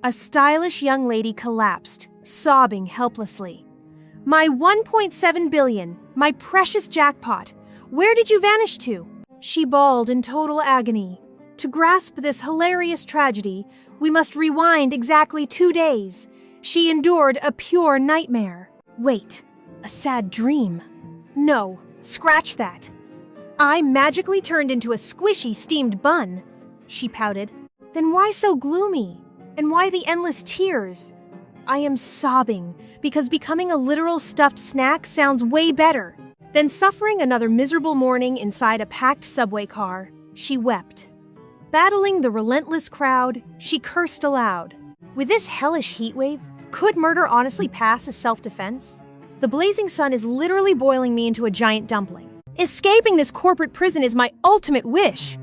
A stylish young lady collapsed, sobbing helplessly. My 1.7 billion, my precious jackpot. Where did you vanish to? She bawled in total agony. To grasp this hilarious tragedy, we must rewind exactly 2 days. She endured a pure nightmare. Wait, a sad dream. No, scratch that. I magically turned into a squishy steamed bun. She pouted. Then why so gloomy? And why the endless tears? I am sobbing because becoming a literal stuffed snack sounds way better than suffering another miserable morning inside a packed subway car. She wept. Battling the relentless crowd, she cursed aloud. With this hellish heatwave, could murder honestly pass as self-defense? The blazing sun is literally boiling me into a giant dumpling. Escaping this corporate prison is my ultimate wish.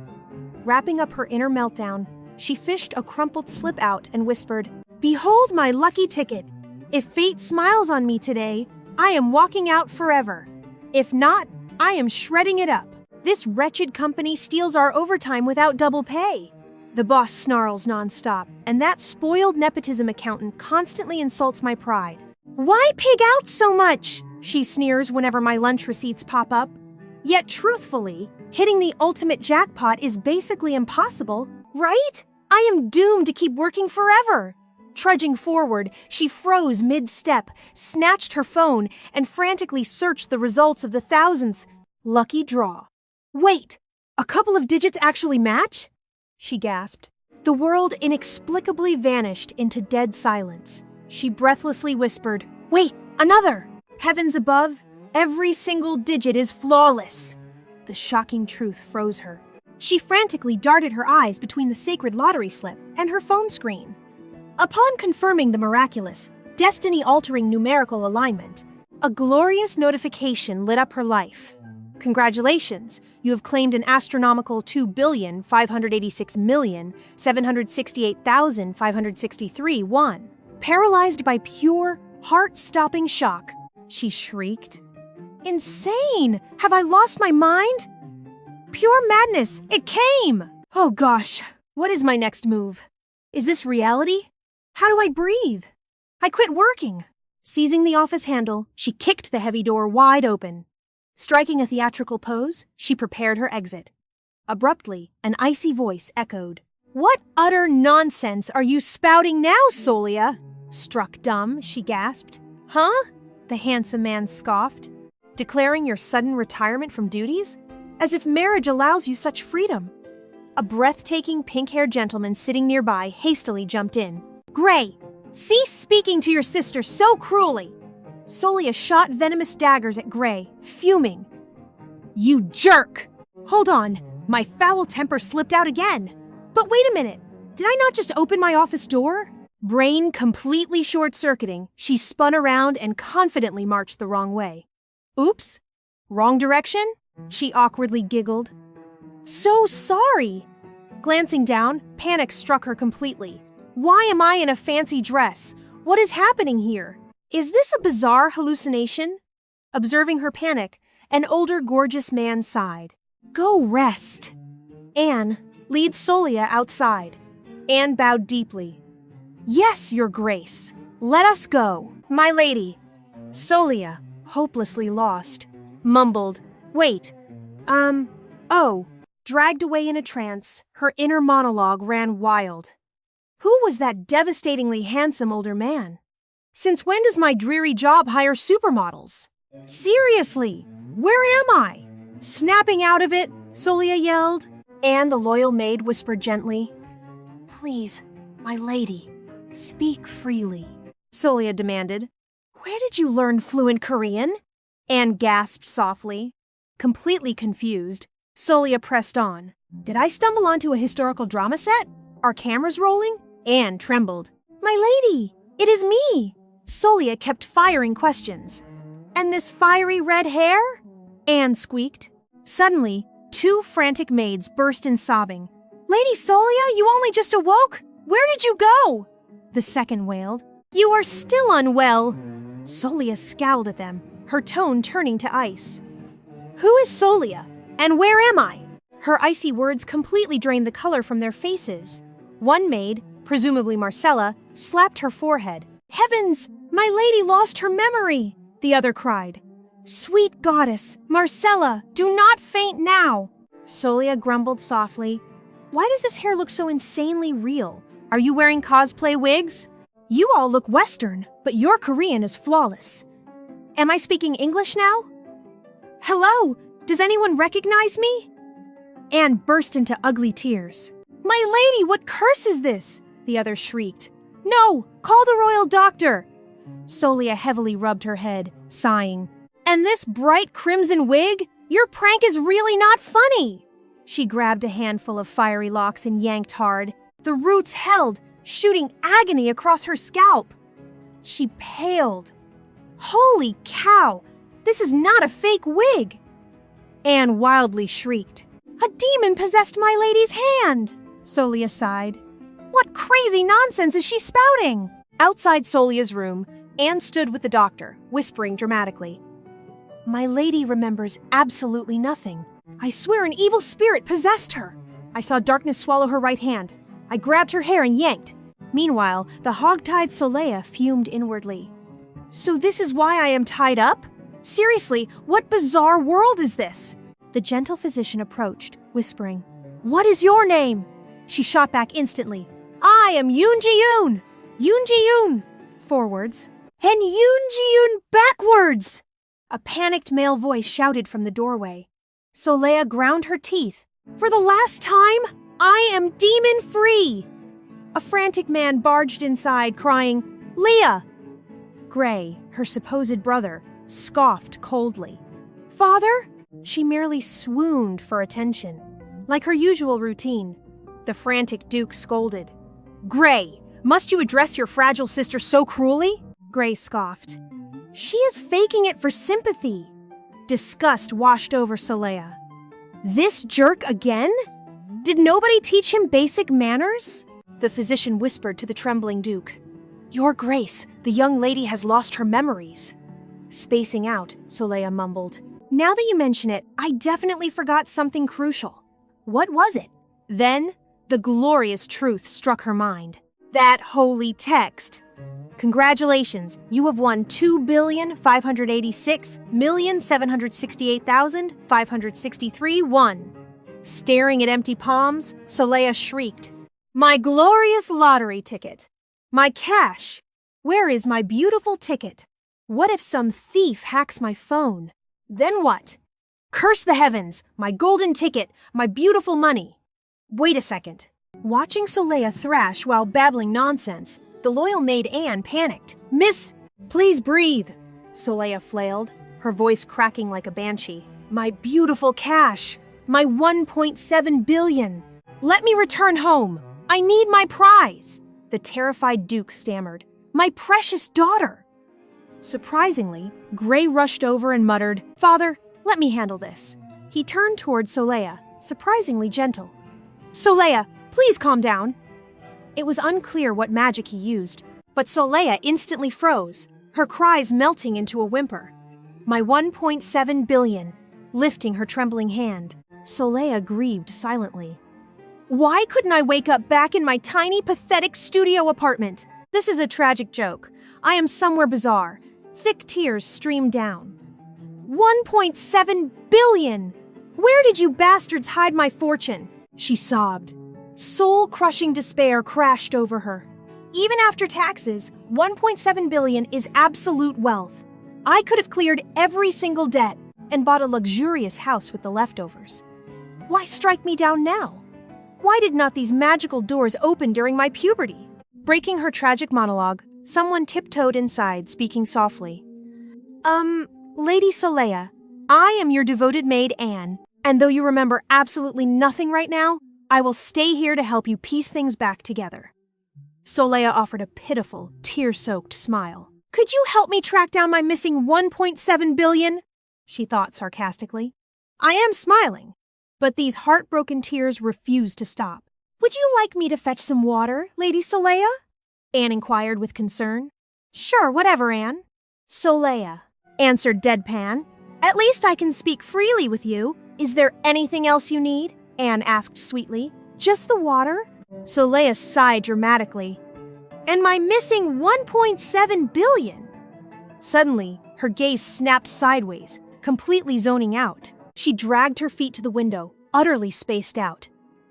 Wrapping up her inner meltdown, she fished a crumpled slip out and whispered, "Behold my lucky ticket. If fate smiles on me today, I am walking out forever. If not, I am shredding it up. This wretched company steals our overtime without double pay." The boss snarls nonstop, and that spoiled nepotism accountant constantly insults my pride. "Why pig out so much?" she sneers whenever my lunch receipts pop up. Yet truthfully, hitting the ultimate jackpot is basically impossible, right? I am doomed to keep working forever. Trudging forward, she froze mid-step, snatched her phone, and frantically searched the results of the 1,000th lucky draw. "Wait, a couple of digits actually match?" she gasped. The world inexplicably vanished into dead silence. She breathlessly whispered, "Wait, another! Heavens above, every single digit is flawless." The shocking truth froze her. She frantically darted her eyes between the sacred lottery slip and her phone screen. Upon confirming the miraculous, destiny-altering numerical alignment, a glorious notification lit up her life. Congratulations, you have claimed an astronomical 2,586,768,563 won. Paralyzed by pure, heart-stopping shock, she shrieked. Insane! Have I lost my mind? Pure madness! It came! Oh gosh, what is my next move? Is this reality? How do I breathe? I quit working. Seizing the office handle, she kicked the heavy door wide open. Striking a theatrical pose, she prepared her exit. Abruptly, an icy voice echoed. "What utter nonsense are you spouting now, Solia?" Struck dumb, she gasped. "Huh?" the handsome man scoffed. "Declaring your sudden retirement from duties? As if marriage allows you such freedom." A breathtaking pink-haired gentleman sitting nearby hastily jumped in. "Gray, cease speaking to your sister so cruelly." Solia shot venomous daggers at Gray, fuming. "You jerk! Hold on, my foul temper slipped out again. But wait a minute, did I not just open my office door?" Brain completely short-circuiting, she spun around and confidently marched the wrong way. "Oops, wrong direction?" she awkwardly giggled. "So sorry." Glancing down, panic struck her completely. Why am I in a fancy dress? What is happening here? Is this a bizarre hallucination? Observing her panic, an older, gorgeous man sighed. "Go rest." Anne, lead Solia outside. Anne bowed deeply. "Yes, Your Grace. Let us go, my lady." Solia, hopelessly lost, mumbled, "Wait, oh." Dragged away in a trance, her inner monologue ran wild. Who was that devastatingly handsome older man? Since when does my dreary job hire supermodels? Seriously, where am I? Snapping out of it, Solia yelled. Anne, the loyal maid, whispered gently. "Please, my lady, speak freely," Solia demanded. "Where did you learn fluent Korean?" Anne gasped softly. Completely confused, Solia pressed on. "Did I stumble onto a historical drama set? Are cameras rolling?" Anne trembled. "My lady, it is me!" Solia kept firing questions. "And this fiery red hair?" Anne squeaked. Suddenly, two frantic maids burst in sobbing. "Lady Solia, you only just awoke? Where did you go?" The second wailed. "You are still unwell." Solia scowled at them, her tone turning to ice. "Who is Solia? And where am I?" Her icy words completely drained the color from their faces. One maid, presumably Marcella, slapped her forehead. Heavens! My lady lost her memory! The other cried. Sweet goddess, Marcella, do not faint now! Solia grumbled softly. Why does this hair look so insanely real? Are you wearing cosplay wigs? You all look Western, but your Korean is flawless. Am I speaking English now? Hello, does anyone recognize me? Anne burst into ugly tears. My lady, what curse is this? The other shrieked. No, call the royal doctor. Solia heavily rubbed her head, sighing. And this bright crimson wig? Your prank is really not funny. She grabbed a handful of fiery locks and yanked hard. The roots held, shooting agony across her scalp. She paled. Holy cow! This is not a fake wig! Anne wildly shrieked. A demon possessed my lady's hand! Solia sighed. What crazy nonsense is she spouting? Outside Solia's room, Anne stood with the doctor, whispering dramatically. My lady remembers absolutely nothing. I swear an evil spirit possessed her. I saw darkness swallow her right hand. I grabbed her hair and yanked. Meanwhile, the hog-tied Solia fumed inwardly. So this is why I am tied up? Seriously, what bizarre world is this? The gentle physician approached, whispering, What is your name? She shot back instantly. I am Yoon Ji Eun! Yoon Ji Eun! Forwards. And Yoon Ji Eun backwards! A panicked male voice shouted from the doorway. Solia ground her teeth. For the last time, I am demon-free! A frantic man barged inside, crying, Leah! Gray, her supposed brother, scoffed coldly. Father? She merely swooned for attention. Like her usual routine, the frantic Duke scolded. Gray, must you address your fragile sister so cruelly? Gray scoffed. She is faking it for sympathy. Disgust washed over Solia. This jerk again? Did nobody teach him basic manners? The physician whispered to the trembling Duke. Your Grace, the young lady has lost her memories. Spacing out, Solia mumbled. Now that you mention it, I definitely forgot something crucial. What was it? Then, the glorious truth struck her mind. That holy text. Congratulations, you have won 2,586,768,563 Staring at empty palms, Solia shrieked. My glorious lottery ticket. My cash. Where is my beautiful ticket? What if some thief hacks my phone? Then what? Curse the heavens, my golden ticket, my beautiful money. Wait a second. Watching Solia thrash while babbling nonsense, the loyal maid Anne panicked. Miss, please breathe. Solia flailed, her voice cracking like a banshee. My beautiful cash. My 1.7 billion. Let me return home. I need my prize. The terrified Duke stammered. My precious daughter. Surprisingly, Gray rushed over and muttered, Father, let me handle this. He turned toward Solia, surprisingly gentle. Solia, please calm down. It was unclear what magic he used, but Solia instantly froze, her cries melting into a whimper. My 1.7 billion, lifting her trembling hand. Solia grieved silently. Why couldn't I wake up back in my tiny, pathetic studio apartment? This is a tragic joke. I am somewhere bizarre. Thick tears streamed down. 1.7 billion! Where did you bastards hide my fortune? She sobbed. Soul-crushing despair crashed over her. Even after taxes, 1.7 billion is absolute wealth. I could have cleared every single debt and bought a luxurious house with the leftovers. Why strike me down now? Why did not these magical doors open during my puberty? Breaking her tragic monologue, someone tiptoed inside, speaking softly. Lady Solia, I am your devoted maid Anne, and though you remember absolutely nothing right now, I will stay here to help you piece things back together. Solia offered a pitiful, tear-soaked smile. Could you help me track down my missing 1.7 billion? She thought sarcastically. I am smiling, but these heartbroken tears refused to stop. Would you like me to fetch some water, Lady Solia? Anne inquired with concern. Sure, whatever, Anne. Solia answered deadpan. At least I can speak freely with you. Is there anything else you need? Anne asked sweetly. Just the water? Soleya sighed dramatically. And my missing 1.7 billion? Suddenly, her gaze snapped sideways, completely zoning out. She dragged her feet to the window, utterly spaced out.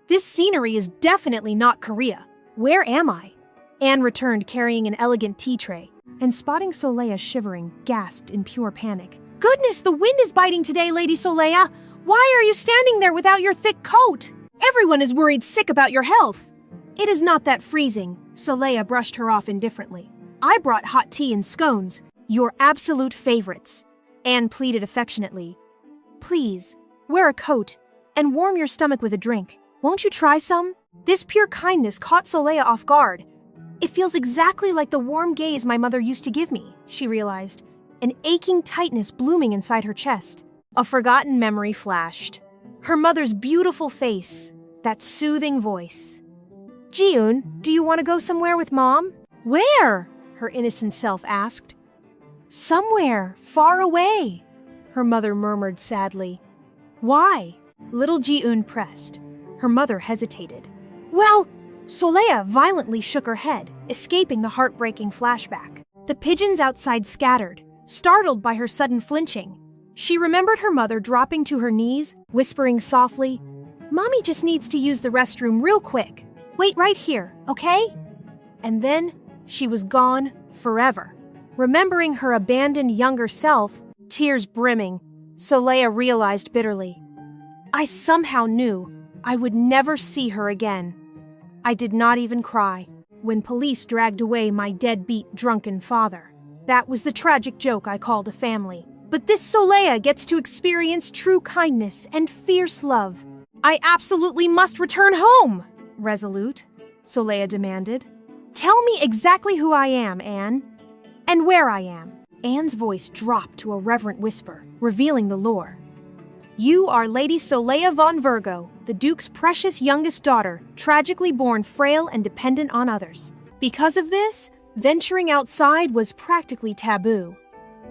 This scenery is definitely not Korea. Where am I? Anne returned carrying an elegant tea tray, and spotting Soleya shivering, gasped in pure panic. Goodness, the wind is biting today, Lady Soleya! Why are you standing there without your thick coat? Everyone is worried sick about your health. It is not that freezing, Soleya brushed her off indifferently. I brought hot tea and scones, your absolute favorites. Anne pleaded affectionately. Please, wear a coat, and warm your stomach with a drink. Won't you try some? This pure kindness caught Soleya off guard. It feels exactly like the warm gaze my mother used to give me, she realized, an aching tightness blooming inside her chest. A forgotten memory flashed. Her mother's beautiful face, that soothing voice. Ji-eun, do you want to go somewhere with Mom? Where? Her innocent self asked. Somewhere, far away, her mother murmured sadly. Why? Little Ji-eun pressed. Her mother hesitated. Well, Soleya violently shook her head, escaping the heartbreaking flashback. The pigeons outside scattered, startled by her sudden flinching. She remembered her mother dropping to her knees, whispering softly, Mommy just needs to use the restroom real quick. Wait right here, okay? And then she was gone forever. Remembering her abandoned younger self, tears brimming, Soleya realized bitterly. I somehow knew I would never see her again. I did not even cry when police dragged away my deadbeat drunken father. That was the tragic joke I called a family. But this Soleya gets to experience true kindness and fierce love. I absolutely must return home! Resolute, Soleya demanded. Tell me exactly who I am, Anne. And where I am. Anne's voice dropped to a reverent whisper, revealing the lore. You are Lady Solia von Virgo, the Duke's precious youngest daughter, tragically born frail and dependent on others. Because of this, venturing outside was practically taboo.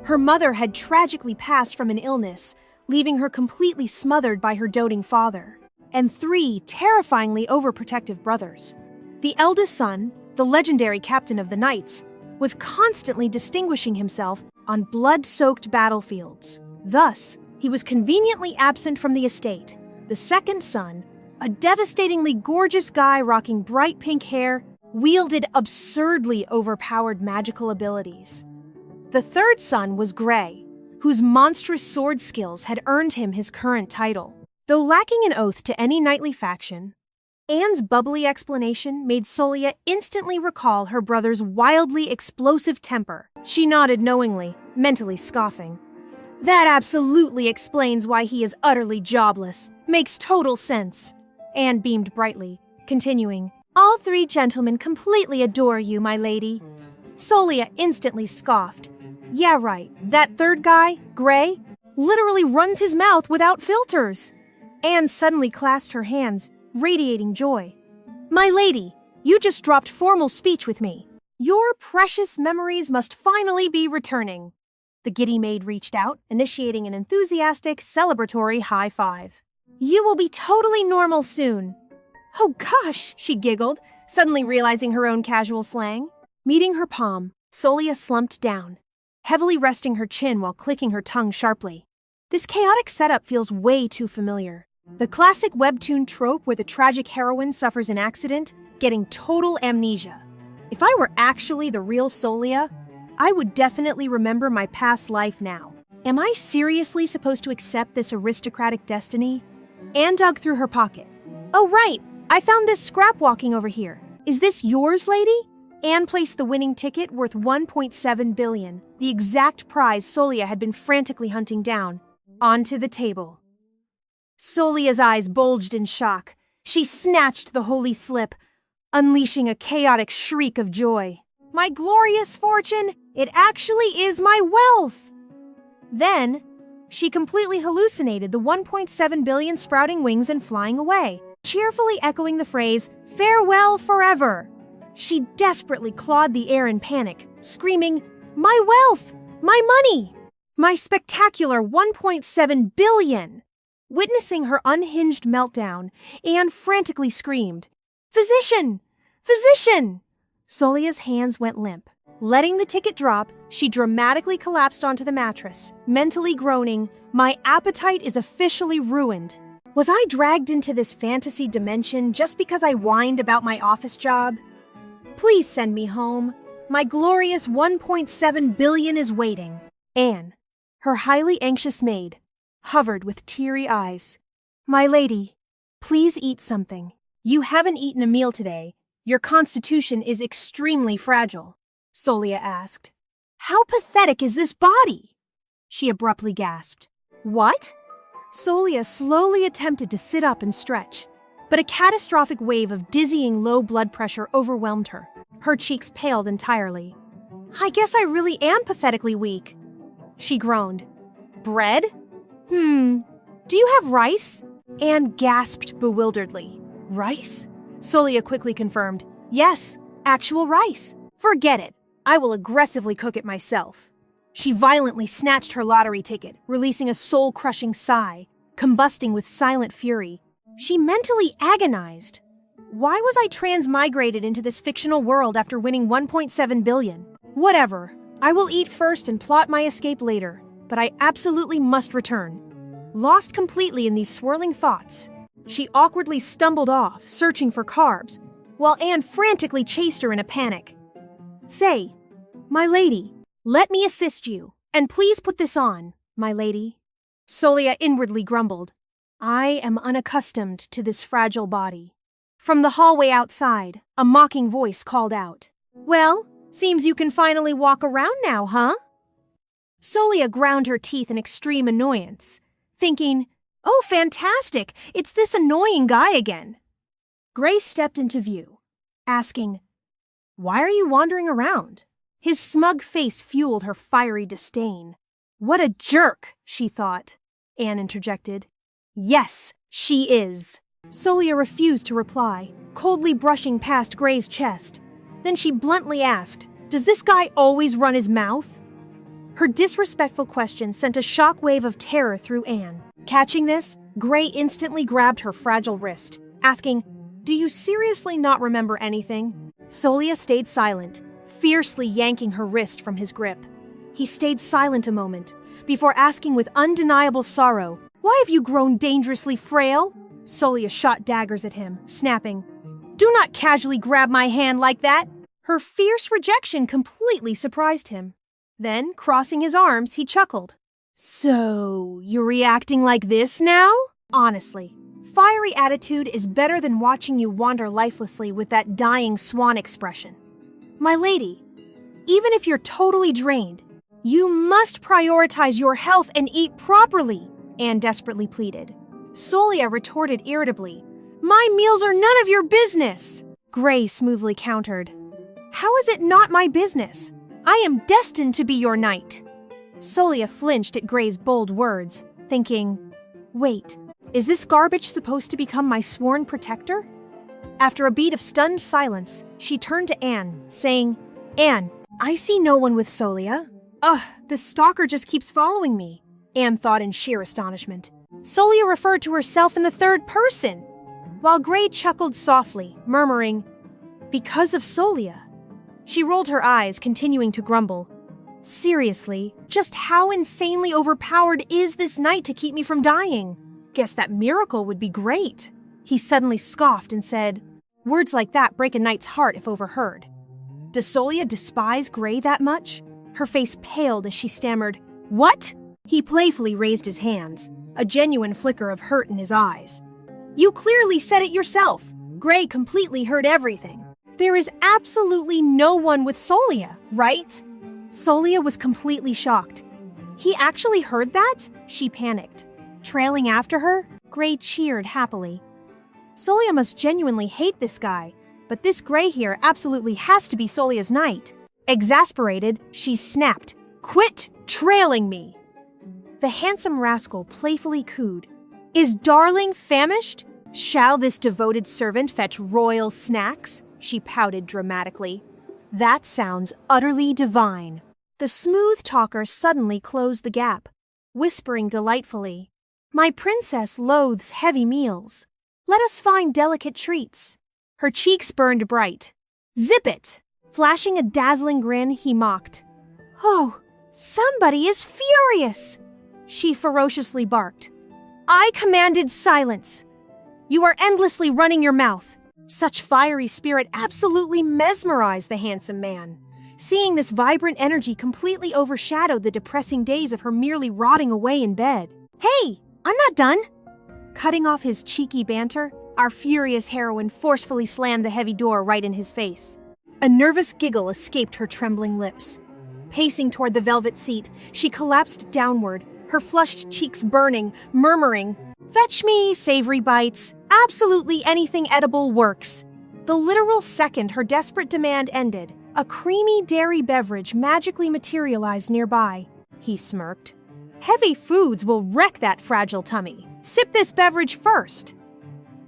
Her mother had tragically passed from an illness, leaving her completely smothered by her doting father, and 3 terrifyingly overprotective brothers. The eldest son, the legendary captain of the Knights, was constantly distinguishing himself on blood-soaked battlefields. Thus, he was conveniently absent from the estate. The second son, a devastatingly gorgeous guy rocking bright pink hair, wielded absurdly overpowered magical abilities. The third son was Gray, whose monstrous sword skills had earned him his current title. Though lacking an oath to any knightly faction, Anne's bubbly explanation made Solia instantly recall her brother's wildly explosive temper. She nodded knowingly, mentally scoffing. That absolutely explains why he is utterly jobless. Makes total sense. Anne beamed brightly, continuing, All 3 gentlemen completely adore you, my lady. Solia instantly scoffed. Yeah, right. That third guy, Gray, literally runs his mouth without filters. Anne suddenly clasped her hands, radiating joy. My lady, you just dropped formal speech with me. Your precious memories must finally be returning. The giddy maid reached out, initiating an enthusiastic, celebratory high five. You will be totally normal soon. Oh gosh, she giggled, suddenly realizing her own casual slang. Meeting her palm, Solia slumped down, heavily resting her chin while clicking her tongue sharply. This chaotic setup feels way too familiar. The classic webtoon trope where the tragic heroine suffers an accident, getting total amnesia. If I were actually the real Solia, I would definitely remember my past life now. Am I seriously supposed to accept this aristocratic destiny? Anne dug through her pocket. Oh right, I found this scrap walking over here. Is this yours, lady? Anne placed the winning ticket worth 1.7 billion, the exact prize Solia had been frantically hunting down, onto the table. Solia's eyes bulged in shock. She snatched the holy slip, unleashing a chaotic shriek of joy. My glorious fortune! It actually is my wealth! Then, she completely hallucinated the 1.7 billion sprouting wings and flying away, cheerfully echoing the phrase, farewell forever. She desperately clawed the air in panic, screaming, my wealth! My money! My spectacular 1.7 billion! Witnessing her unhinged meltdown, Anne frantically screamed, Physician! Physician! Solia's hands went limp. Letting the ticket drop, she dramatically collapsed onto the mattress, mentally groaning, "My appetite is officially ruined." Was I dragged into this fantasy dimension just because I whined about my office job? Please send me home. My glorious 1.7 billion is waiting. Anne, her highly anxious maid, hovered with teary eyes. "My lady, please eat something. You haven't eaten a meal today. Your constitution is extremely fragile," Solia asked. "How pathetic is this body?" she abruptly gasped. "What?" Solia slowly attempted to sit up and stretch, but a catastrophic wave of dizzying low blood pressure overwhelmed her. Her cheeks paled entirely. "I guess I really am pathetically weak," she groaned. "Bread? Do you have rice?" Anne gasped bewilderedly. "Rice?" Solia quickly confirmed. "Yes, actual rice. Forget it. I will aggressively cook it myself." She violently snatched her lottery ticket, releasing a soul-crushing sigh, combusting with silent fury. She mentally agonized. Why was I transmigrated into this fictional world after winning 1.7 billion? Whatever. I will eat first and plot my escape later, but I absolutely must return. Lost completely in these swirling thoughts, she awkwardly stumbled off, searching for carbs, while Anne frantically chased her in a panic. "Say, my lady, let me assist you, and please put this on, my lady." Solia inwardly grumbled. "I am unaccustomed to this fragile body." From the hallway outside, a mocking voice called out, "Well, seems you can finally walk around now, huh?" Solia ground her teeth in extreme annoyance, thinking, "Oh, fantastic, it's this annoying guy again." Gray stepped into view, asking, "Why are you wandering around?" His smug face fueled her fiery disdain. "What a jerk," she thought. Anne interjected. "Yes, she is." Solia refused to reply, coldly brushing past Gray's chest. Then she bluntly asked, "Does this guy always run his mouth?" Her disrespectful question sent a shockwave of terror through Anne. Catching this, Gray instantly grabbed her fragile wrist, asking, "Do you seriously not remember anything?" Solia stayed silent, fiercely yanking her wrist from his grip. He stayed silent a moment, before asking with undeniable sorrow, "Why have you grown dangerously frail?" Solia shot daggers at him, snapping, "Do not casually grab my hand like that!" Her fierce rejection completely surprised him. Then, crossing his arms, he chuckled. "So, you're reacting like this now? Honestly, fiery attitude is better than watching you wander lifelessly with that dying swan expression. My lady, even if you're totally drained, you must prioritize your health and eat properly," Anne desperately pleaded. Solia retorted irritably, "My meals are none of your business!" Gray smoothly countered, "How is it not my business? I am destined to be your knight." Solia flinched at Gray's bold words, thinking, "Wait, is this garbage supposed to become my sworn protector?" After a beat of stunned silence, she turned to Anne, saying, "Anne, I see no one with Solia." "Ugh, this stalker just keeps following me," Anne thought in sheer astonishment. Solia referred to herself in the third person, while Gray chuckled softly, murmuring, "Because of Solia." She rolled her eyes, continuing to grumble. "Seriously, just how insanely overpowered is this knight to keep me from dying? Guess that miracle would be great." He suddenly scoffed and said, "Words like that break a knight's heart if overheard." Does Solia despise Gray that much? Her face paled as she stammered, "What?" He playfully raised his hands, a genuine flicker of hurt in his eyes. "You clearly said it yourself. Gray completely heard everything. There is absolutely no one with Solia, right?" Solia was completely shocked. "He actually heard that?" She panicked. Trailing after her, Gray cheered happily. Solia must genuinely hate this guy, but this Gray here absolutely has to be Solia's knight. Exasperated, she snapped, "Quit trailing me!" The handsome rascal playfully cooed, "Is darling famished? Shall this devoted servant fetch royal snacks?" She pouted dramatically. "That sounds utterly divine." The smooth talker suddenly closed the gap, whispering delightfully, "My princess loathes heavy meals. Let us find delicate treats." Her cheeks burned bright. "Zip it!" Flashing a dazzling grin, he mocked. "Oh, somebody is furious!" She ferociously barked. "I commanded silence. You are endlessly running your mouth." Such fiery spirit absolutely mesmerized the handsome man. Seeing this vibrant energy completely overshadowed the depressing days of her merely rotting away in bed. "Hey, I'm not done!" Cutting off his cheeky banter, our furious heroine forcefully slammed the heavy door right in his face. A nervous giggle escaped her trembling lips. Pacing toward the velvet seat, she collapsed downward, her flushed cheeks burning, murmuring, "Fetch me savory bites. Absolutely anything edible works." The literal second her desperate demand ended, a creamy dairy beverage magically materialized nearby. He smirked. "Heavy foods will wreck that fragile tummy. Sip this beverage first."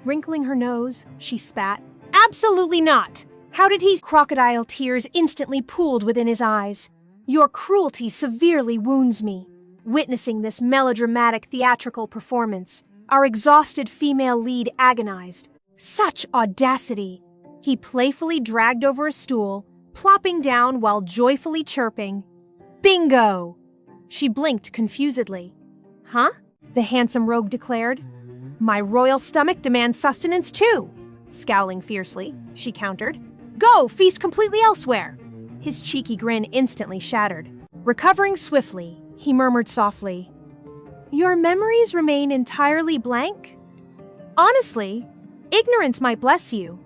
Wrinkling her nose, she spat. "Absolutely not." How did he? Crocodile tears instantly pooled within his eyes. "Your cruelty severely wounds me." Witnessing this melodramatic theatrical performance, our exhausted female lead agonized. Such audacity! He playfully dragged over a stool, plopping down while joyfully chirping. "Bingo!" She blinked confusedly. "Huh?" the handsome rogue declared. "My royal stomach demands sustenance too." Scowling fiercely, she countered. "Go, feast completely elsewhere." His cheeky grin instantly shattered. Recovering swiftly, he murmured softly, "Your memories remain entirely blank? Honestly, ignorance might bless you."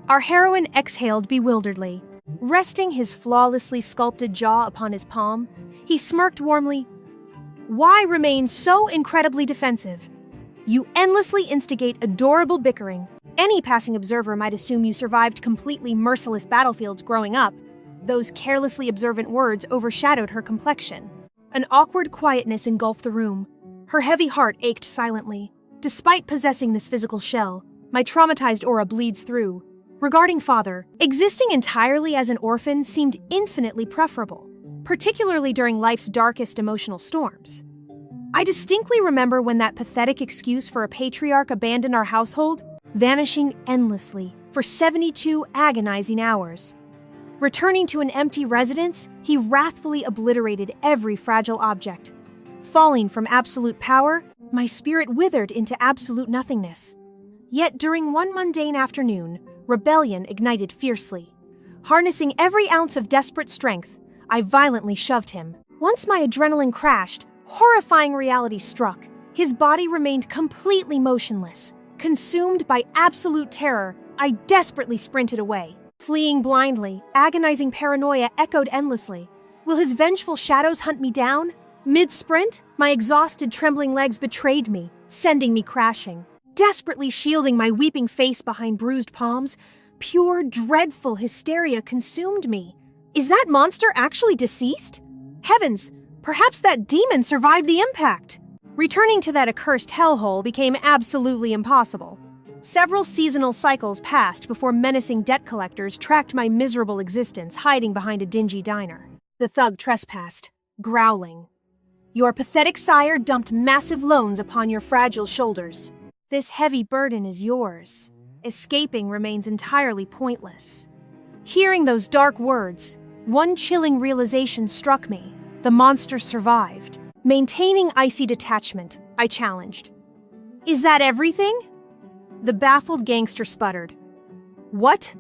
Our heroine exhaled bewilderedly. Resting his flawlessly sculpted jaw upon his palm, he smirked warmly. "Why remain so incredibly defensive? You endlessly instigate adorable bickering. Any passing observer might assume you survived completely merciless battlefields growing up." Those carelessly observant words overshadowed her complexion. An awkward quietness engulfed the room. Her heavy heart ached silently. Despite possessing this physical shell, my traumatized aura bleeds through. Regarding father, existing entirely as an orphan seemed infinitely preferable, particularly during life's darkest emotional storms. I distinctly remember when that pathetic excuse for a patriarch abandoned our household, vanishing endlessly for 72 agonizing hours. Returning to an empty residence, he wrathfully obliterated every fragile object. Falling from absolute power, my spirit withered into absolute nothingness. Yet during one mundane afternoon, rebellion ignited fiercely. Harnessing every ounce of desperate strength, I violently shoved him. Once my adrenaline crashed, horrifying reality struck. His body remained completely motionless. Consumed by absolute terror, I desperately sprinted away. Fleeing blindly, agonizing paranoia echoed endlessly. Will his vengeful shadows hunt me down? Mid-sprint, my exhausted, trembling legs betrayed me, sending me crashing. Desperately shielding my weeping face behind bruised palms, pure, dreadful hysteria consumed me. Is that monster actually deceased? Heavens, perhaps that demon survived the impact. Returning to that accursed hellhole became absolutely impossible. Several seasonal cycles passed before menacing debt collectors tracked my miserable existence hiding behind a dingy diner. The thug trespassed, growling. Your pathetic sire dumped massive loans upon your fragile shoulders. This heavy burden is yours. Escaping remains entirely pointless. Hearing those dark words, one chilling realization struck me. The monster survived. Maintaining icy detachment, I challenged. Is that everything? The baffled gangster sputtered. What?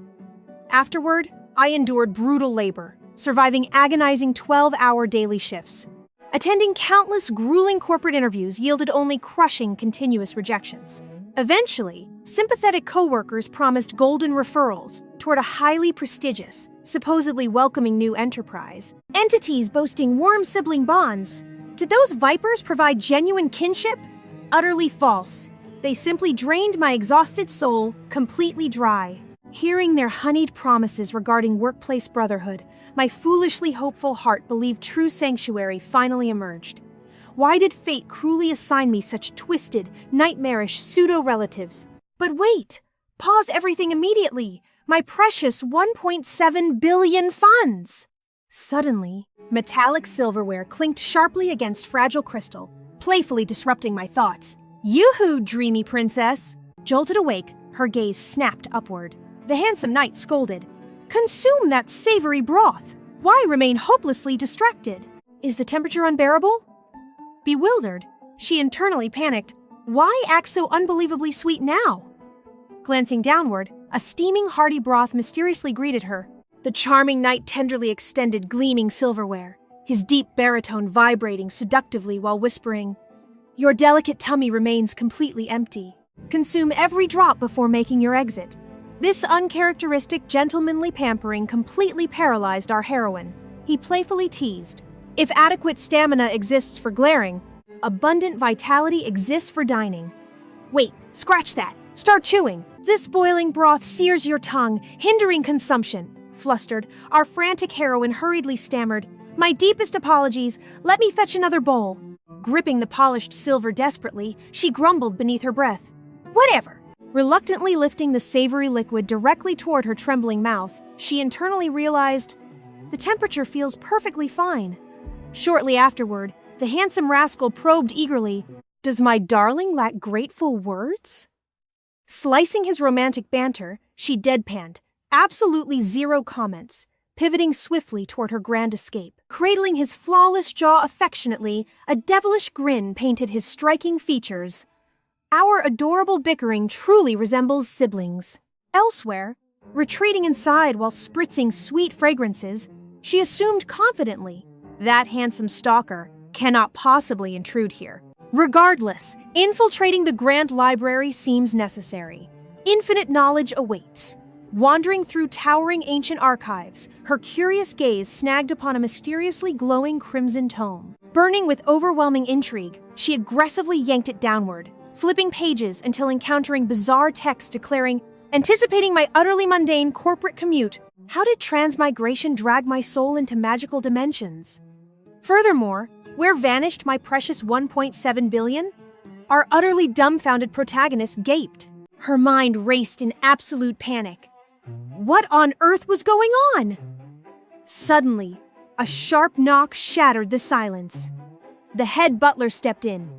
Afterward, I endured brutal labor, surviving agonizing 12-hour daily shifts. Attending countless grueling corporate interviews yielded only crushing continuous rejections. Eventually, sympathetic coworkers promised golden referrals toward a highly prestigious, supposedly welcoming new enterprise. Entities boasting warm sibling bonds. Did those vipers provide genuine kinship? Utterly false. They simply drained my exhausted soul completely dry. Hearing their honeyed promises regarding workplace brotherhood, my foolishly hopeful heart believed true sanctuary finally emerged. Why did fate cruelly assign me such twisted, nightmarish pseudo-relatives? But wait! Pause everything immediately! My precious 1.7 billion funds! Suddenly, metallic silverware clinked sharply against fragile crystal, playfully disrupting my thoughts. Yoo-hoo, dreamy princess! Jolted awake, her gaze snapped upward. The handsome knight scolded. Consume that savory broth. Why remain hopelessly distracted? Is the temperature unbearable? Bewildered, she internally panicked. Why act so unbelievably sweet now? Glancing downward, a steaming hearty broth mysteriously greeted her. The charming knight tenderly extended gleaming silverware, his deep baritone vibrating seductively while whispering, "Your delicate tummy remains completely empty. Consume every drop before making your exit." This uncharacteristic gentlemanly pampering completely paralyzed our heroine. He playfully teased, "If adequate stamina exists for glaring, abundant vitality exists for dining." Wait, scratch that. Start chewing. This boiling broth sears your tongue, hindering consumption. Flustered, our frantic heroine hurriedly stammered, "My deepest apologies. Let me fetch another bowl." Gripping the polished silver desperately, she grumbled beneath her breath, "Whatever." Reluctantly lifting the savory liquid directly toward her trembling mouth, she internally realized, the temperature feels perfectly fine. Shortly afterward, the handsome rascal probed eagerly, "Does my darling lack grateful words?" Slicing his romantic banter, she deadpanned, absolutely zero comments, pivoting swiftly toward her grand escape. Cradling his flawless jaw affectionately, a devilish grin painted his striking features. Our adorable bickering truly resembles siblings. Elsewhere, retreating inside while spritzing sweet fragrances, she assumed confidently, that handsome stalker cannot possibly intrude here. Regardless, infiltrating the grand library seems necessary. Infinite knowledge awaits. Wandering through towering ancient archives, her curious gaze snagged upon a mysteriously glowing crimson tome. Burning with overwhelming intrigue, she aggressively yanked it downward, flipping pages until encountering bizarre text declaring, "Anticipating my utterly mundane corporate commute, how did transmigration drag my soul into magical dimensions? Furthermore, where vanished my precious 1.7 billion? Our utterly dumbfounded protagonist gaped. Her mind raced in absolute panic. What on earth was going on? Suddenly, a sharp knock shattered the silence. The head butler stepped in,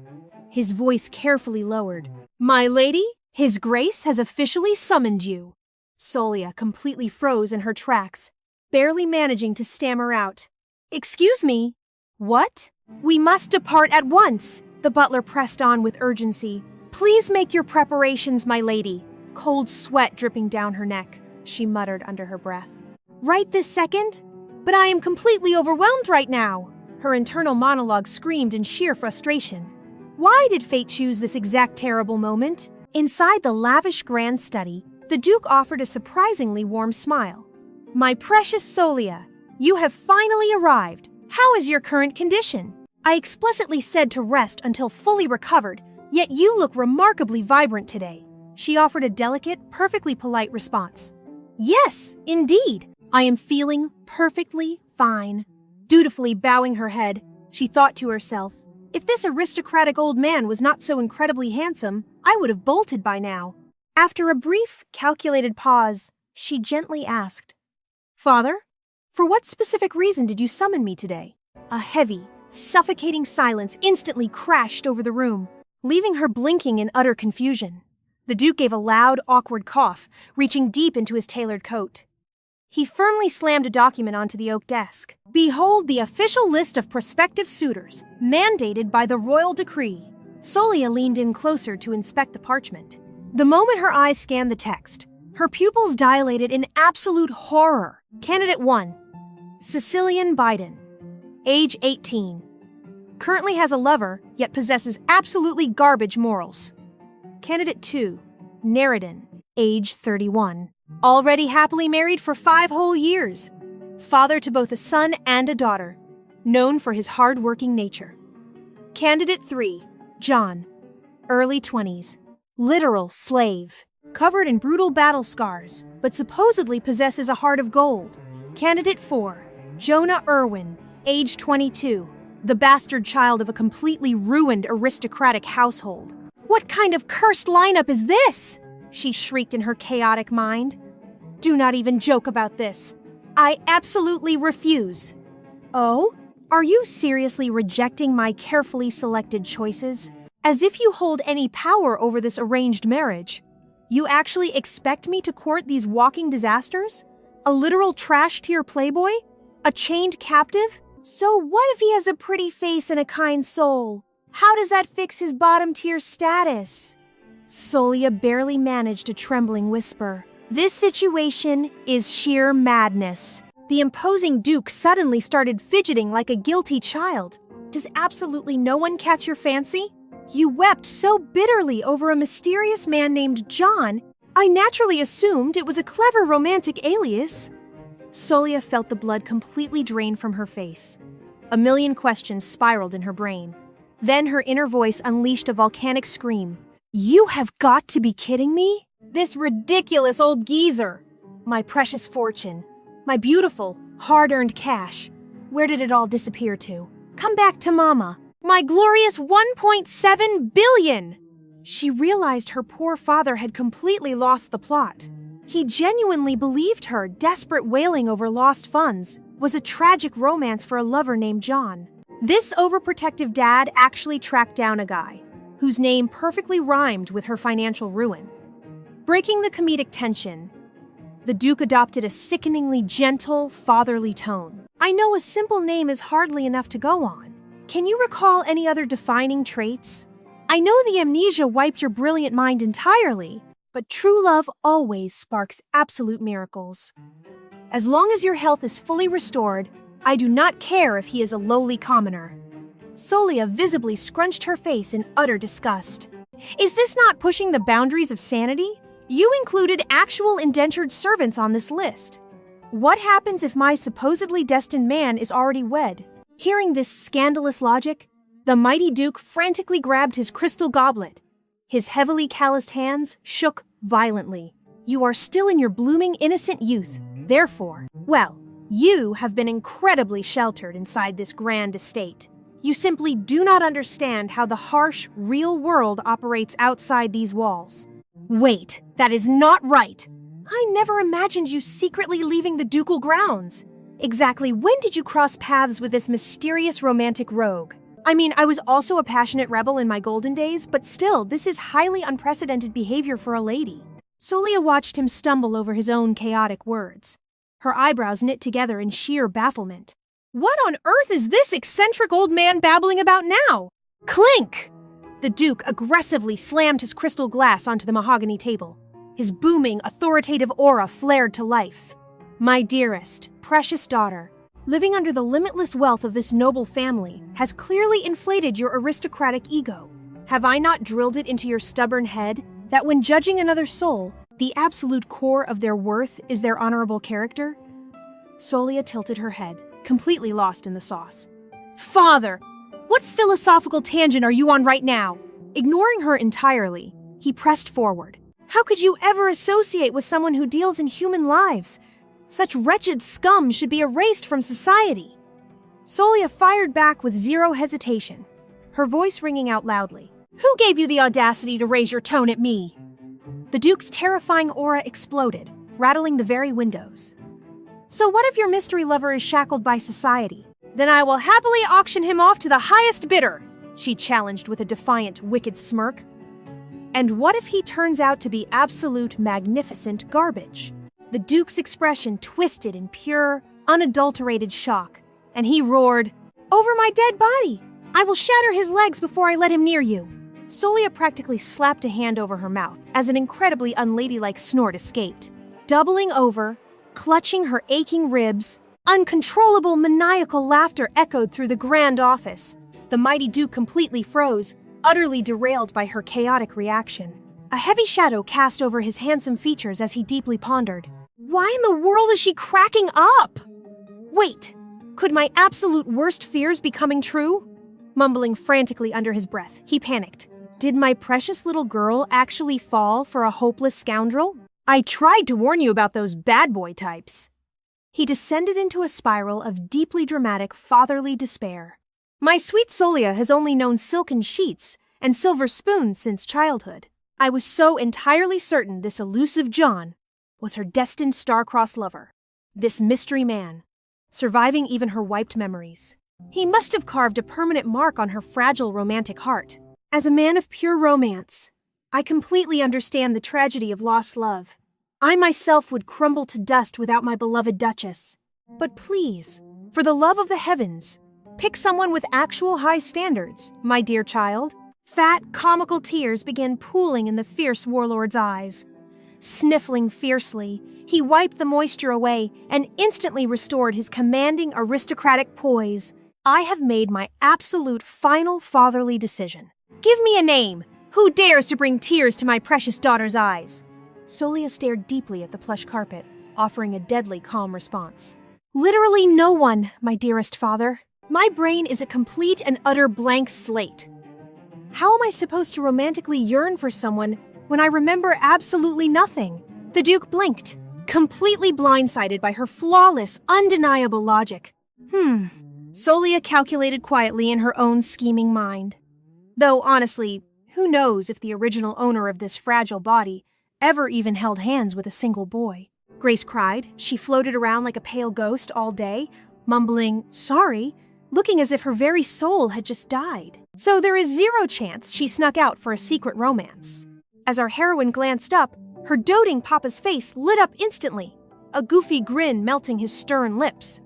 his voice carefully lowered. "My lady, His Grace has officially summoned you." Solia completely froze in her tracks, barely managing to stammer out, "Excuse me, what?" "We must depart at once," the butler pressed on with urgency. "Please make your preparations, my lady." Cold sweat dripping down her neck, she muttered under her breath. "Right this second? But I am completely overwhelmed right now." Her internal monologue screamed in sheer frustration. Why did fate choose this exact terrible moment? Inside the lavish grand study, the Duke offered a surprisingly warm smile. "My precious Solia, you have finally arrived. How is your current condition? I explicitly said to rest until fully recovered, yet you look remarkably vibrant today." She offered a delicate, perfectly polite response. "Yes, indeed, I am feeling perfectly fine." Dutifully bowing her head, she thought to herself, if this aristocratic old man was not so incredibly handsome, I would have bolted by now. After a brief, calculated pause, she gently asked, "Father, for what specific reason did you summon me today?" A heavy, suffocating silence instantly crashed over the room, leaving her blinking in utter confusion. The Duke gave a loud, awkward cough, reaching deep into his tailored coat. He firmly slammed a document onto the oak desk. "Behold the official list of prospective suitors, mandated by the royal decree." Solia leaned in closer to inspect the parchment. The moment her eyes scanned the text, her pupils dilated in absolute horror. Candidate 1, Cecilian Biden, age 18. Currently has a lover, yet possesses absolutely garbage morals. Candidate 2, Narradin, age 31. Already happily married for 5 whole years. Father to both a son and a daughter. Known for his hard-working nature. Candidate 3, John, early 20s. Literal slave. Covered in brutal battle scars, but supposedly possesses a heart of gold. Candidate 4, Jonah Irwin, age 22. The bastard child of a completely ruined aristocratic household. What kind of cursed lineup is this? She shrieked in her chaotic mind. Do not even joke about this. I absolutely refuse. Oh? Are you seriously rejecting my carefully selected choices? As if you hold any power over this arranged marriage. You actually expect me to court these walking disasters? A literal trash-tier playboy? A chained captive? So what if he has a pretty face and a kind soul? How does that fix his bottom-tier status? Solia barely managed a trembling whisper. This situation is sheer madness. The imposing Duke suddenly started fidgeting like a guilty child. Does absolutely no one catch your fancy? You wept so bitterly over a mysterious man named John, I naturally assumed it was a clever romantic alias. Solia felt the blood completely drain from her face. A million questions spiraled in her brain. Then her inner voice unleashed a volcanic scream. You have got to be kidding me? This ridiculous old geezer! My precious fortune. My beautiful, hard-earned cash. Where did it all disappear to? Come back to Mama. My glorious 1.7 billion! She realized her poor father had completely lost the plot. He genuinely believed her desperate wailing over lost funds was a tragic romance for a lover named John. This overprotective dad actually tracked down a guy whose name perfectly rhymed with her financial ruin. Breaking the comedic tension, the Duke adopted a sickeningly gentle, fatherly tone. I know a simple name is hardly enough to go on. Can you recall any other defining traits? I know the amnesia wiped your brilliant mind entirely, but true love always sparks absolute miracles. As long as your health is fully restored, I do not care if he is a lowly commoner. Solia visibly scrunched her face in utter disgust. Is this not pushing the boundaries of sanity? You included actual indentured servants on this list. What happens if my supposedly destined man is already wed? Hearing this scandalous logic, the mighty Duke frantically grabbed his crystal goblet. His heavily calloused hands shook violently. You are still in your blooming innocent youth. Therefore, well, you have been incredibly sheltered inside this grand estate. You simply do not understand how the harsh, real world operates outside these walls. Wait, that is not right. I never imagined you secretly leaving the ducal grounds. Exactly when did you cross paths with this mysterious romantic rogue? I mean, I was also a passionate rebel in my golden days, but still, this is highly unprecedented behavior for a lady. Solia watched him stumble over his own chaotic words. Her eyebrows knit together in sheer bafflement. What on earth is this eccentric old man babbling about now? Clink! The Duke aggressively slammed his crystal glass onto the mahogany table. His booming, authoritative aura flared to life. My dearest, precious daughter, living under the limitless wealth of this noble family has clearly inflated your aristocratic ego. Have I not drilled it into your stubborn head that when judging another soul, the absolute core of their worth is their honorable character? Solia tilted her head, completely lost in the sauce. Father, what philosophical tangent are you on right now? Ignoring her entirely, he pressed forward. How could you ever associate with someone who deals in human lives? Such wretched scum should be erased from society. Solia fired back with zero hesitation, her voice ringing out loudly. Who gave you the audacity to raise your tone at me? The Duke's terrifying aura exploded, rattling the very windows. So what if your mystery lover is shackled by society? Then I will happily auction him off to the highest bidder, she challenged with a defiant, wicked smirk. And what if he turns out to be absolute, magnificent garbage? The Duke's expression twisted in pure, unadulterated shock, and he roared, Over my dead body! I will shatter his legs before I let him near you. Solia practically slapped a hand over her mouth as an incredibly unladylike snort escaped. Doubling over, clutching her aching ribs, uncontrollable maniacal laughter echoed through the grand office. The mighty Duke completely froze, utterly derailed by her chaotic reaction. A heavy shadow cast over his handsome features as he deeply pondered. Why in the world is she cracking up? Wait, could my absolute worst fears be coming true? Mumbling frantically under his breath, he panicked. Did my precious little girl actually fall for a hopeless scoundrel? I tried to warn you about those bad boy types. He descended into a spiral of deeply dramatic fatherly despair. My sweet Solia has only known silken sheets and silver spoons since childhood. I was so entirely certain this elusive John was her destined star-crossed lover. This mystery man, surviving even her wiped memories. He must have carved a permanent mark on her fragile romantic heart. As a man of pure romance, I completely understand the tragedy of lost love. I myself would crumble to dust without my beloved Duchess. But please, for the love of the heavens, pick someone with actual high standards, my dear child. Fat, comical tears began pooling in the fierce warlord's eyes. Sniffling fiercely, he wiped the moisture away and instantly restored his commanding aristocratic poise. I have made my absolute final fatherly decision. Give me a name! Who dares to bring tears to my precious daughter's eyes? Solia stared deeply at the plush carpet, offering a deadly calm response. Literally no one, my dearest father. My brain is a complete and utter blank slate. How am I supposed to romantically yearn for someone when I remember absolutely nothing? The Duke blinked, completely blindsided by her flawless, undeniable logic. Solia calculated quietly in her own scheming mind. Though, honestly, who knows if the original owner of this fragile body ever even held hands with a single boy? Grace cried. She floated around like a pale ghost all day, mumbling, sorry, looking as if her very soul had just died. So there is zero chance she snuck out for a secret romance. As our heroine glanced up, her doting papa's face lit up instantly, a goofy grin melting his stern lips.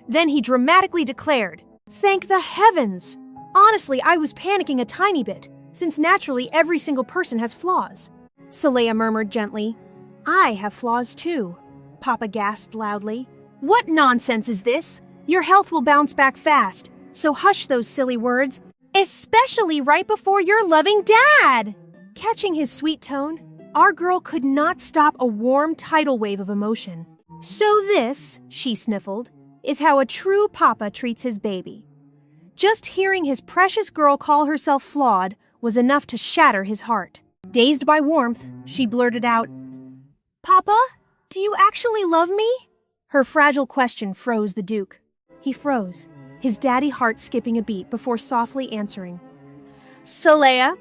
Then he dramatically declared, "Thank the heavens! Honestly, I was panicking a tiny bit, since naturally every single person has flaws." Solia murmured gently, "I have flaws too." Papa gasped loudly. "What nonsense is this? Your health will bounce back fast, so hush those silly words, especially right before your loving dad!" Catching his sweet tone, our girl could not stop a warm tidal wave of emotion. "So this," she sniffled, "is how a true papa treats his baby." Just hearing his precious girl call herself flawed was enough to shatter his heart. Dazed by warmth, she blurted out, "Papa, do you actually love me?" Her fragile question froze the Duke. He froze, his daddy heart skipping a beat before softly answering, "Solia,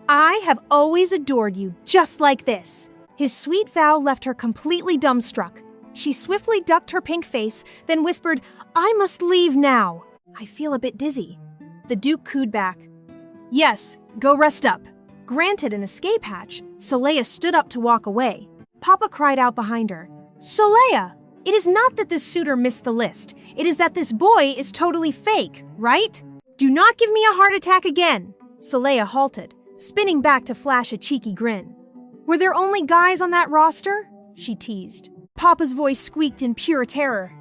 I have always adored you just like this." His sweet vow left her completely dumbstruck. She swiftly ducked her pink face, then whispered, "I must leave now. I feel a bit dizzy." The Duke cooed back, "Yes, go rest up." Granted an escape hatch, Solia stood up to walk away. Papa cried out behind her, "Solia, it is not that this suitor missed the list. It is that this boy is totally fake, right? Do not give me a heart attack again." Solia halted, spinning back to flash a cheeky grin. "Were there only guys on that roster?" she teased. Papa's voice squeaked in pure terror.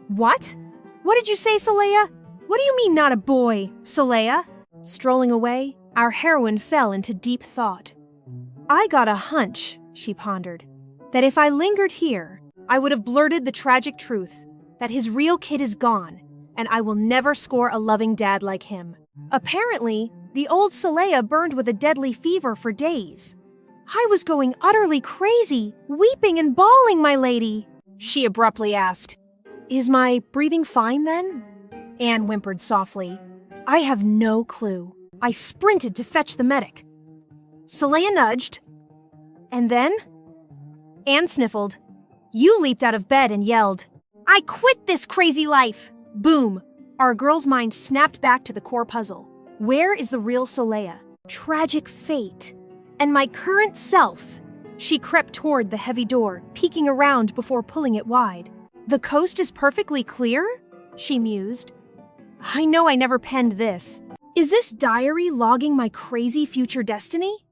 "What? What did you say, Solia? What do you mean not a boy, Solia?" Strolling away, our heroine fell into deep thought. "I got a hunch," she pondered, "that if I lingered here, I would have blurted the tragic truth, that his real kid is gone, and I will never score a loving dad like him. Apparently, the old Solia burned with a deadly fever for days. I was going utterly crazy, weeping and bawling, my lady." She abruptly asked, "Is my breathing fine then?" Anne whimpered softly, "I have no clue. I sprinted to fetch the medic." Solia nudged. "And then?" Anne sniffled. "You leaped out of bed and yelled, 'I quit this crazy life!' Boom! Our girl's mind snapped back to the core puzzle. Where is the real Solia? Tragic fate. And my current self?" She crept toward the heavy door, peeking around before pulling it wide. "The coast is perfectly clear?" she mused. "I know I never penned this. Is this diary logging my crazy future destiny?"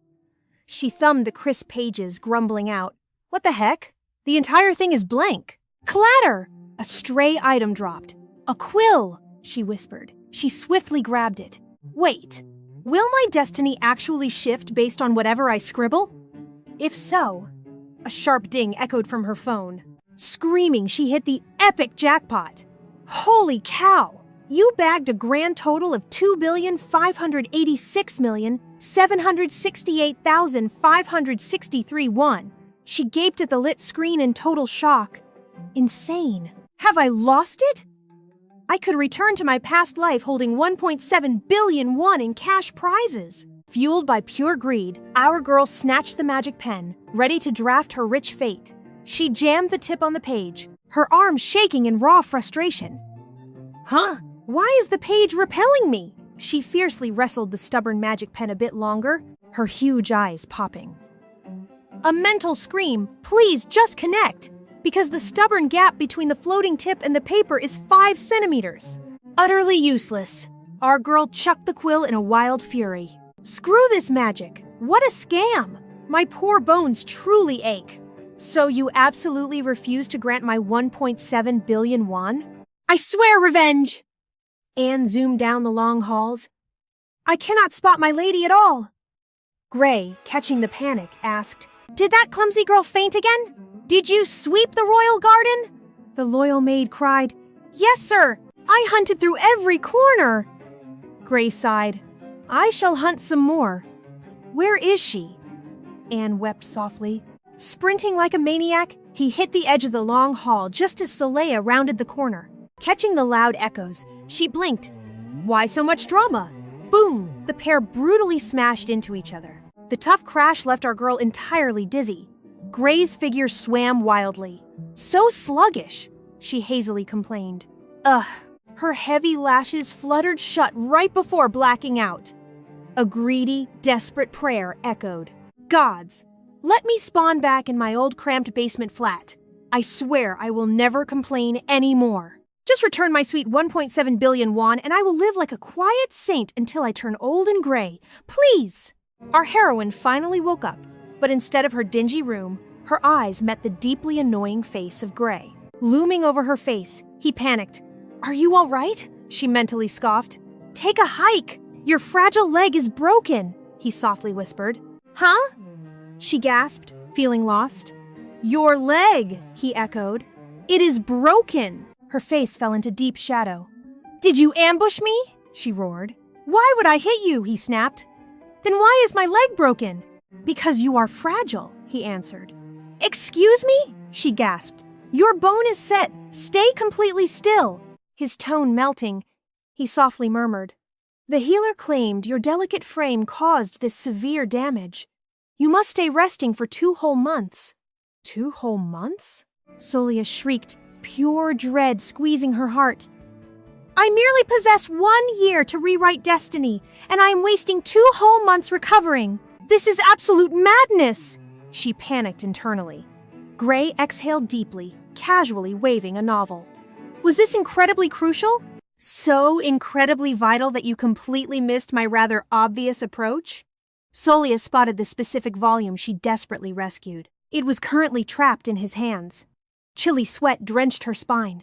She thumbed the crisp pages, grumbling out, "What the heck? The entire thing is blank." Clatter! A stray item dropped. "A quill," she whispered. She swiftly grabbed it. "Wait, will my destiny actually shift based on whatever I scribble?" If so, a sharp ding echoed from her phone. Screaming, she hit the epic jackpot. "Holy cow! You bagged a grand total of 2,586,768,563 won." She gaped at the lit screen in total shock. Insane. Have I lost it? I could return to my past life holding 1.7 billion won in cash prizes. Fueled by pure greed, our girl snatched the magic pen, ready to draft her rich fate. She jammed the tip on the page, her arms shaking in raw frustration. "Huh? Why is the page repelling me?" She fiercely wrestled the stubborn magic pen a bit longer, her huge eyes popping. A mental scream, please just connect, because the stubborn gap between the floating tip and the paper is 5 centimeters. Utterly useless. Our girl chucked the quill in a wild fury. Screw this magic. What a scam. My poor bones truly ache. So you absolutely refuse to grant my 1.7 billion won? I swear revenge! Anne zoomed down the long halls. I cannot spot my lady at all. Gray, catching the panic, asked, Did that clumsy girl faint again? Did you sweep the royal garden? The loyal maid cried, Yes, sir. I hunted through every corner. Gray sighed. I shall hunt some more. Where is she? Anne wept softly. Sprinting like a maniac, he hit the edge of the long hall just as Soleil rounded the corner. Catching the loud echoes, she blinked. Why so much drama? Boom! The pair brutally smashed into each other. The tough crash left our girl entirely dizzy. Gray's figure swam wildly. So sluggish, she hazily complained. Ugh, her heavy lashes fluttered shut right before blacking out. A greedy, desperate prayer echoed. Gods, let me spawn back in my old cramped basement flat. I swear I will never complain anymore. Just return my sweet 1.7 billion won and I will live like a quiet saint until I turn old and gray. Please! Our heroine finally woke up, but instead of her dingy room, her eyes met the deeply annoying face of Gray. Looming over her face, he panicked. Are you all right? She mentally scoffed. Take a hike! Your fragile leg is broken, he softly whispered. Huh? She gasped, feeling lost. Your leg, he echoed. It is broken. Her face fell into deep shadow. Did you ambush me? She roared. Why would I hit you? He snapped. Then why is my leg broken? Because you are fragile, he answered. Excuse me? She gasped. Your bone is set. Stay completely still. His tone melting, he softly murmured. The healer claimed your delicate frame caused this severe damage. You must stay resting for 2 whole months. 2 whole months? Solia shrieked, pure dread squeezing her heart. I merely possess 1 year to rewrite destiny, and I am wasting 2 whole months recovering. This is absolute madness! She panicked internally. Gray exhaled deeply, casually waving a novel. Was this incredibly crucial? So incredibly vital that you completely missed my rather obvious approach? Solia spotted the specific volume she desperately rescued. It was currently trapped in his hands. Chilly sweat drenched her spine.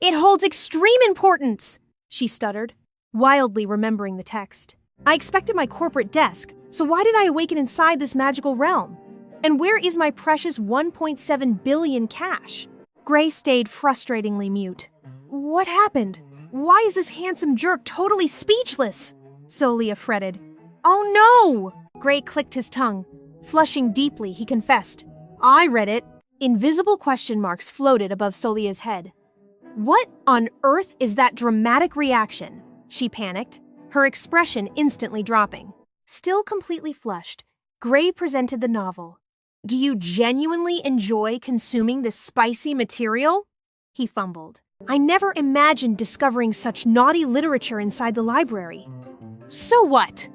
It holds extreme importance, she stuttered, wildly remembering the text. I expected my corporate desk, so why did I awaken inside this magical realm? And where is my precious 1.7 billion cash? Gray stayed frustratingly mute. What happened? Why is this handsome jerk totally speechless? Solia fretted. Oh no! Gray clicked his tongue. Flushing deeply, he confessed. I read it. Invisible question marks floated above Solia's head. What on earth is that dramatic reaction? She panicked, her expression instantly dropping. Still completely flushed, Gray presented the novel. Do you genuinely enjoy consuming this spicy material? He fumbled. I never imagined discovering such naughty literature inside the library. So what?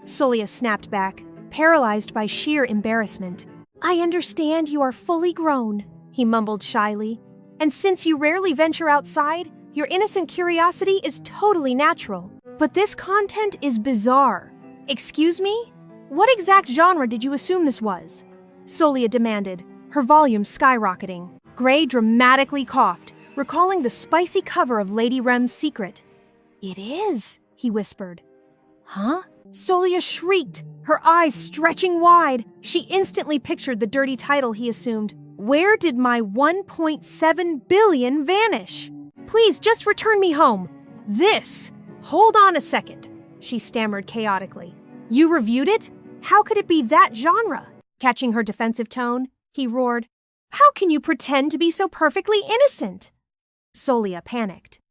Solia snapped back, paralyzed by sheer embarrassment. I understand you are fully grown, he mumbled shyly. And since you rarely venture outside, your innocent curiosity is totally natural. But this content is bizarre. Excuse me? What exact genre did you assume this was? Solia demanded, her volume skyrocketing. Gray dramatically coughed, recalling the spicy cover of Lady Rem's Secret. It is, he whispered. Huh? Solia shrieked, her eyes stretching wide. She instantly pictured the dirty title he assumed. Where did my 1.7 billion vanish? Please just return me home. This. Hold on a second, she stammered chaotically. You reviewed it? How could it be that genre? Catching her defensive tone, he roared. How can you pretend to be so perfectly innocent? Solia panicked.